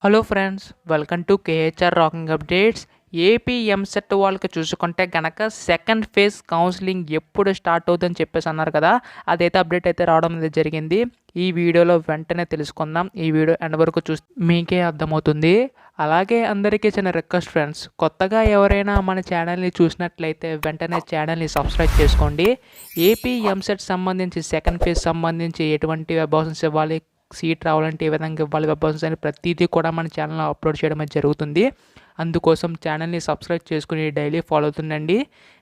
Hello friends, welcome to KHR rocking updates. AP EAMCET వాళ్ళకి చూసుకుంటే కనుక సెకండ్ ఫేజ్ కౌన్సిలింగ్ ఎప్పుడు స్టార్ట్ అవుతుందని చెప్పేసి అన్నారు కదా. అదైతే అప్డేట్ అయితే రావడం అనేది జరిగింది. ఈ వీడియోలో వెంటనే తెలుసుకుందాం. ఈ వీడియో ఎండ్ వరకు చూస్తే మీకే అర్థమవుతుంది. అలాగే అందరికీ చిన్న రిక్వెస్ట్ ఫ్రెండ్స్, కొత్తగా ఎవరైనా మన ఛానల్ని చూసినట్లయితే వెంటనే ఛానల్ని సబ్స్క్రైబ్ చేసుకోండి. ఏపీ ఎంసెట్ సంబంధించి సెకండ్ ఫేజ్ సంబంధించి ఎటువంటి వెబ్ ఆప్షన్స్ ఇవ్వాలి, సీట్ రావాలంటే ఏ విధంగా ఇవ్వాలి, వెబ్ ఆప్షన్స్ అని ప్రతిదీ కూడా మన ఛానల్లో అప్లోడ్ చేయడం అయితే జరుగుతుంది. అందుకోసం ఛానల్ని సబ్స్క్రైబ్ చేసుకుని డైలీ ఫాలో అవుతుండండి.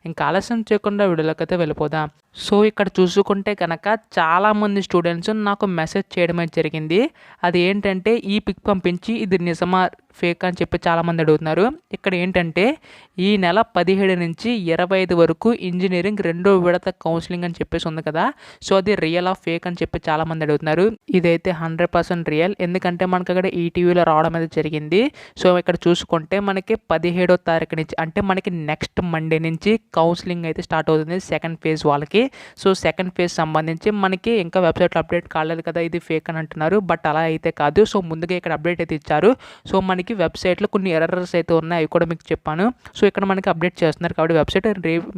ఇంకా ఆలస్యం చేయకుండా వీడియోలోకి అయితే వెళ్ళిపోదాం. సో ఇక్కడ చూసుకుంటే కనుక చాలామంది స్టూడెంట్స్ నాకు మెసేజ్ చేయడం అయితే జరిగింది. అది ఏంటంటే ఈ పిక్ పంపించి ఇది నిజమా ఫేక్ అని చెప్పి చాలామంది అడుగుతున్నారు. ఇక్కడ ఏంటంటే ఈ నెల 17 నుంచి 25 వరకు ఇంజనీరింగ్ రెండో విడత కౌన్సిలింగ్ అని చెప్పేసి ఉంది కదా. సో అది రియల్ ఆఫ్ ఫేక్ అని చెప్పి చాలామంది అడుగుతున్నారు. ఇదైతే 100% రియల్, ఎందుకంటే మనకు అక్కడ ఈటీవీలో రావడం అనేది జరిగింది. సో ఇక్కడ చూసుకుంటే మనకి 17వ తారీఖు నుంచి అంటే మనకి నెక్స్ట్ మండే నుంచి కౌన్సిలింగ్ అయితే స్టార్ట్ అవుతుంది సెకండ్ ఫేజ్ వాళ్ళకి. సో సెకండ్ ఫేజ్ సంబంధించి మనకి ఇంకా వెబ్సైట్లో అప్డేట్ కాలేదు కదా, ఇది ఫేక్ అని అంటున్నారు. బట్ అలా అయితే కాదు. సో ముందుగా ఇక్కడ అప్డేట్ అయితే ఇచ్చారు. సో మనకి వెబ్సైట్లో కొన్ని ఎర్రర్స్ అయితే ఉన్నాయి, అవి కూడా మీకు చెప్పాను. సో ఇక్కడ మనకి అప్డేట్ చేస్తున్నారు కాబట్టి వెబ్సైట్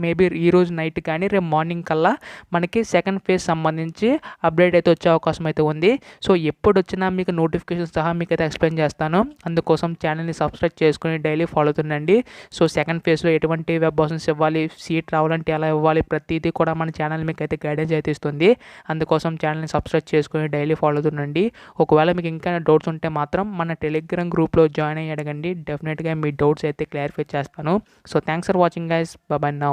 మేబీ ఈ రోజు నైట్ కానీ రేపు మార్నింగ్ కల్లా మనకి సెకండ్ ఫేజ్ సంబంధించి అప్డేట్ అయితే వచ్చే అవకాశం అయితే ఉంది. సో ఎప్పుడు వచ్చినా మీకు నోటిఫికేషన్ సహా మీకు అయితే ఎక్స్ప్లెయిన్ చేస్తాను. అందుకోసం ఛానల్ని సబ్స్క్రైబ్ చేసుకుని డైలీ ఫాలో అవుతుండండి. సో సెకండ్ ఫేజ్లో ఎటువంటి వెబ్ ఆప్షన్స్ ఇవ్వాలి, సీట్ రావాలంటే ఎలా ఇవ్వాలి, ప్రతిదీ కూడా మన ఛానల్ మీకు అయితే గైడెన్స్ అయితే ఇస్తుంది. అందుకోసం ఛానల్ని సబ్స్క్రైబ్ చేసుకుని డైలీ ఫాలో అవుతుండండి. ఒకవేళ మీకు ఇంకా డౌట్స్ ఉంటే మాత్రం మన టెలిగ్రామ్ గ్రూప్లో జాయిన్ అయ్యి అడగండి. డెఫినెట్గా మీ డౌట్స్ అయితే క్లారిఫై చేస్తాను. So thanks for watching guys. Bye now.